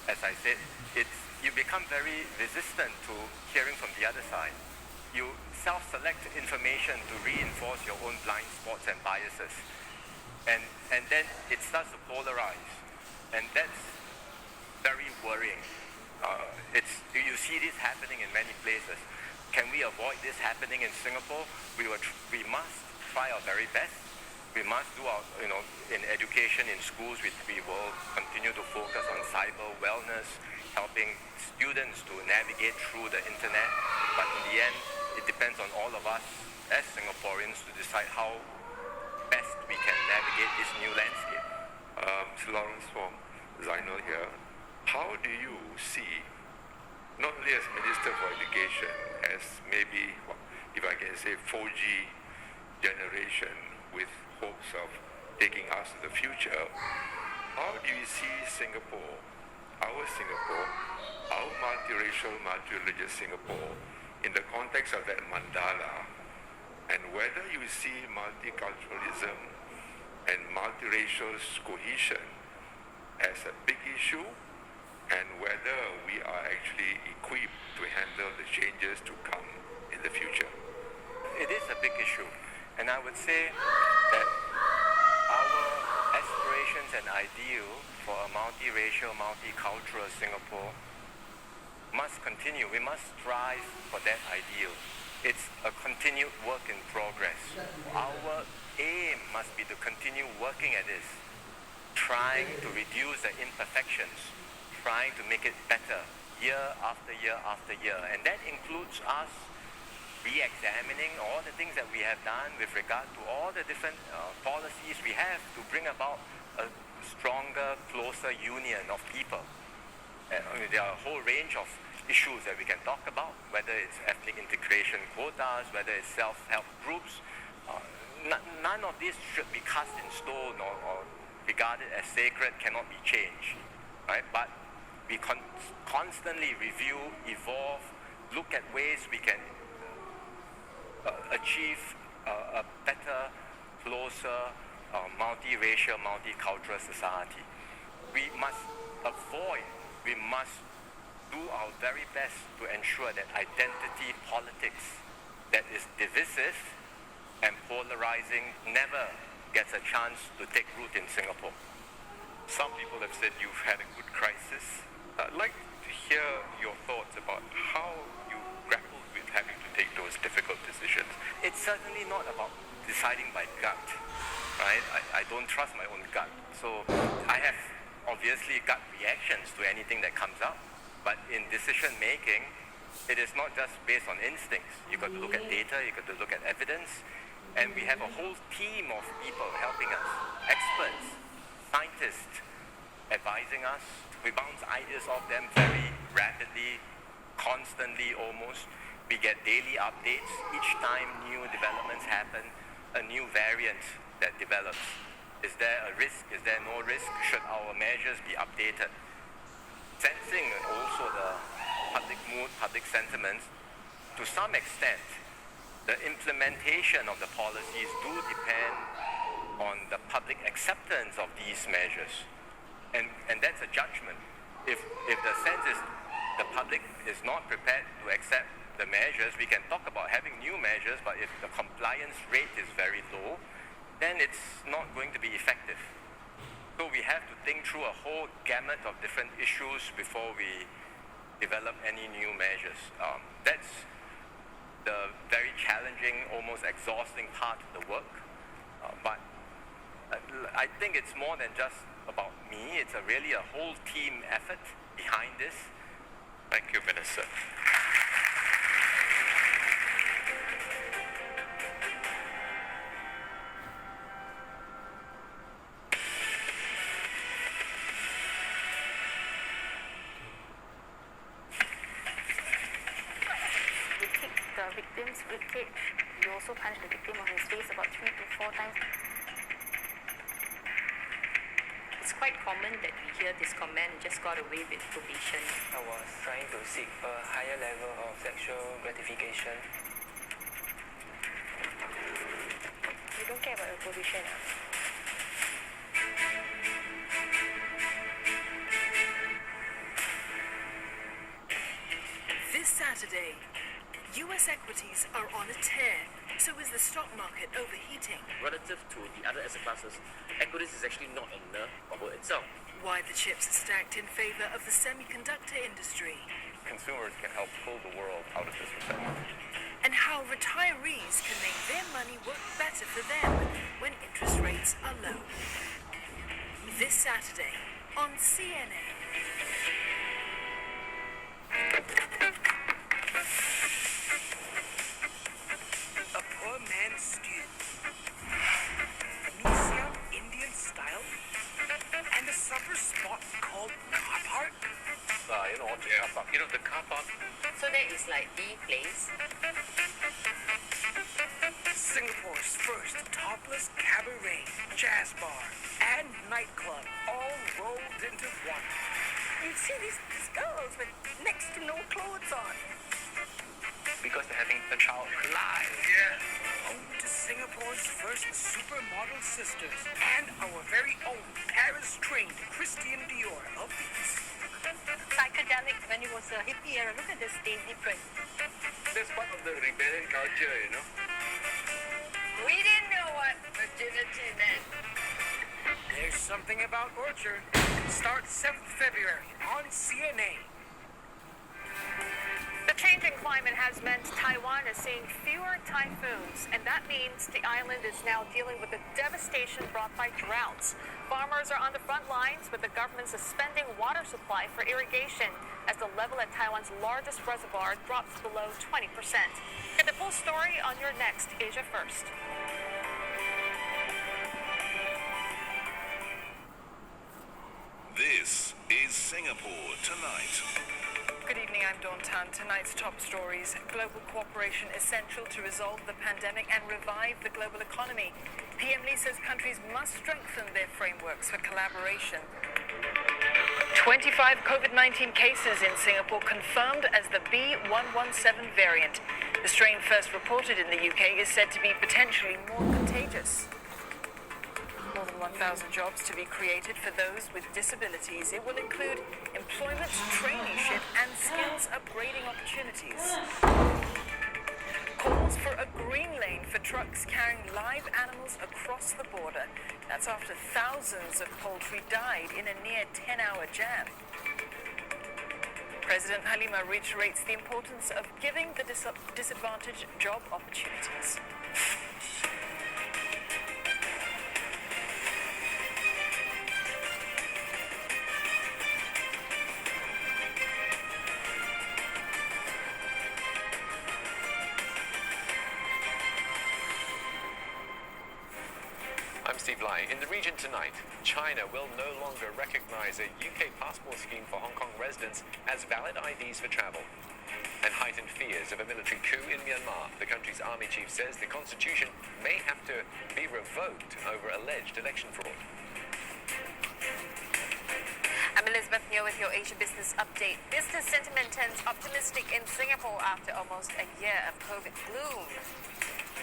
as I said, you become very resistant to hearing from the other side. You self-select information to reinforce your own blind spots and biases. And then it starts to polarize. And that's very worrying. You see this happening in many places. Can we avoid this happening in Singapore? We must try our very best. We must do our, in education, in schools, we will continue to focus on cyber wellness, helping students to navigate through the internet. But in the end, it depends on all of us as Singaporeans to decide how best we can navigate this new landscape. Mr. Lawrence from Zainal here. How do you see, not only as Minister for Education, as maybe, if I can say, 4G generation with hopes of taking us to the future, how do you see Singapore, our multiracial, multi-religious Singapore, in the context of that mandala, and whether you see multiculturalism and multiracial cohesion as a big issue, and whether we are actually equipped to handle the changes to come in the future? It is a big issue, and I would say that our aspirations and ideal for a multiracial, multicultural Singapore must continue. We must strive for that ideal. It's a continued work in progress. Our aim must be to continue working at this, trying to reduce the imperfections, trying to make it better year after year after year. And that includes us re-examining all the things that we have done with regard to all the different policies we have to bring about a stronger, closer union of people. There are a whole range of issues that we can talk about, whether it's ethnic integration quotas, whether it's self-help groups. None of this should be cast in stone or regarded as sacred, cannot be changed, right? But we constantly review, evolve, look at ways we can achieve a better, closer, multiracial, multicultural society. We must do our very best to ensure that identity politics that is divisive and polarizing never gets a chance to take root in Singapore. Some people have said you've had a good crisis. I'd like to hear your thoughts about how you grappled with having to take those difficult decisions. It's certainly not about deciding by gut, right? I don't trust my own gut. So I have obviously gut reactions to anything that comes up. But in decision making, it is not just based on instincts. You've got to look at data, you've got to look at evidence, and we have a whole team of people helping us, experts, scientists, advising us. We bounce ideas off them very rapidly, constantly almost. We get daily updates. Each time new developments happen, a new variant that develops. Is there a risk? Is there no risk? Should our measures be updated? Sensing also the public mood, public sentiments, to some extent, the implementation of the policies do depend on the public acceptance of these measures. And that's a judgment. If the sense is the public is not prepared to accept the measures, we can talk about having new measures, but if the compliance rate is very low, then it's not going to be effective. So we have to think through a whole gamut of different issues before we develop any new measures. That's the very challenging, almost exhausting part of the work. But I think it's more than just about me. It's really a whole team effort behind this. Thank you, Minister. Victim's ribcage. You also punch the victim on his face about 3 to 4 times. It's quite common that we hear this comment, just got away with probation. I was trying to seek a higher level of sexual gratification. You don't care about your probation, US equities are on a tear, so is the stock market overheating. Relative to the other asset classes, equities is actually not on the bubble itself. Why the chips are stacked in favor of the semiconductor industry. Consumers can help pull the world out of this recession. And how retirees can make their money work better for them when interest rates are low. This Saturday on CNN. A poor man's stew. Nissan Indian style. And a supper spot called Car Park. The car park. So that is like the place. Singapore's first topless cabaret, jazz bar, and nightclub all rolled into one. You see these girls with next to no clothes on. Because they're having a child live. Home to Singapore's first supermodel sisters and our very own Paris-trained Christian Dior of the East. Psychedelic when it was a hippie era. Look at this Daisy print. That's part of the rebellion culture, you know. We didn't know what virginity meant. There's something about Orchard. Starts 7th February on CNA. The changing climate has meant Taiwan is seeing fewer typhoons, and that means the island is now dealing with the devastation brought by droughts. Farmers are on the front lines, with the government suspending water supply for irrigation as the level at Taiwan's largest reservoir drops below 20%. Get the full story on your next Asia First. This is Singapore Tonight. Good evening, I'm Dawn Tan. Tonight's top stories. Global cooperation essential to resolve the pandemic and revive the global economy. PM Lee says countries must strengthen their frameworks for collaboration. 25 COVID-19 cases in Singapore confirmed as the B117 variant. The strain first reported in the UK is said to be potentially more contagious. More than 1,000 jobs to be created for those with disabilities. It will include employment, traineeship, and skills upgrading opportunities. Calls for a green lane for trucks carrying live animals across the border. That's after thousands of poultry died in a near 10-hour jam. President Halima reiterates the importance of giving the disadvantaged job opportunities. I'm Steve Lai. In the region tonight, China will no longer recognize a UK passport scheme for Hong Kong residents as valid IDs for travel. And heightened fears of a military coup in Myanmar. The country's army chief says the constitution may have to be revoked over alleged election fraud. I'm Elizabeth Neo with your Asia Business Update. Business sentiment turns optimistic in Singapore after almost a year of COVID gloom.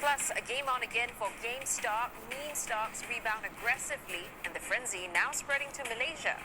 Plus, a game on again for GameStop. Meme stocks rebound aggressively, and the frenzy now spreading to Malaysia.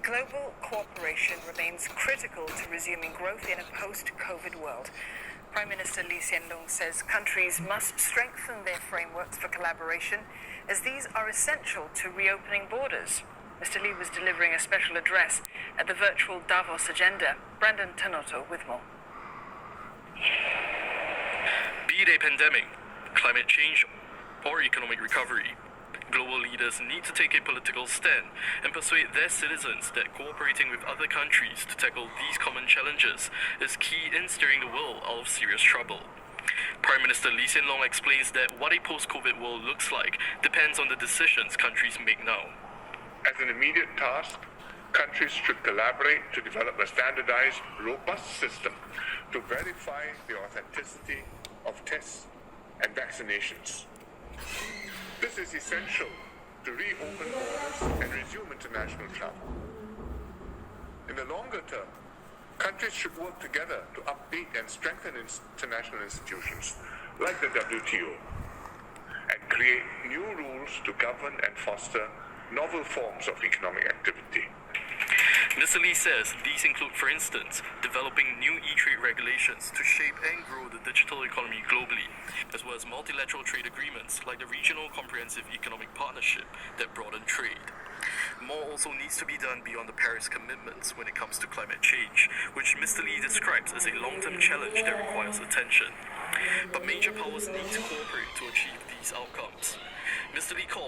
Global cooperation remains critical to resuming growth in a post-COVID world. Prime Minister Lee Hsien Loong says countries must strengthen their frameworks for collaboration, as these are essential to reopening borders. Mr. Lee was delivering a special address at the virtual Davos agenda. Brandon Tanoto with more. Be it a pandemic, climate change, or economic recovery, global leaders need to take a political stand and persuade their citizens that cooperating with other countries to tackle these common challenges is key in steering the world out of serious trouble. Prime Minister Lee Hsien Loong explains that what a post-COVID world looks like depends on the decisions countries make now. As an immediate task, countries should collaborate to develop a standardized, robust system to verify the authenticity of tests and vaccinations. This is essential to reopen borders and resume international travel. In the longer term, countries should work together to update and strengthen international institutions like the WTO and create new rules to govern and foster novel forms of economic activity. Mr. Lee says these include, for instance, developing new e-trade regulations to shape and grow the digital economy globally, as well as multilateral trade agreements like the Regional Comprehensive Economic Partnership that broaden trade. More also needs to be done beyond the Paris commitments when it comes to climate change, which Mr. Lee describes as a long-term challenge that requires attention. But major powers need to cooperate to achieve these outcomes. Mr. Lee called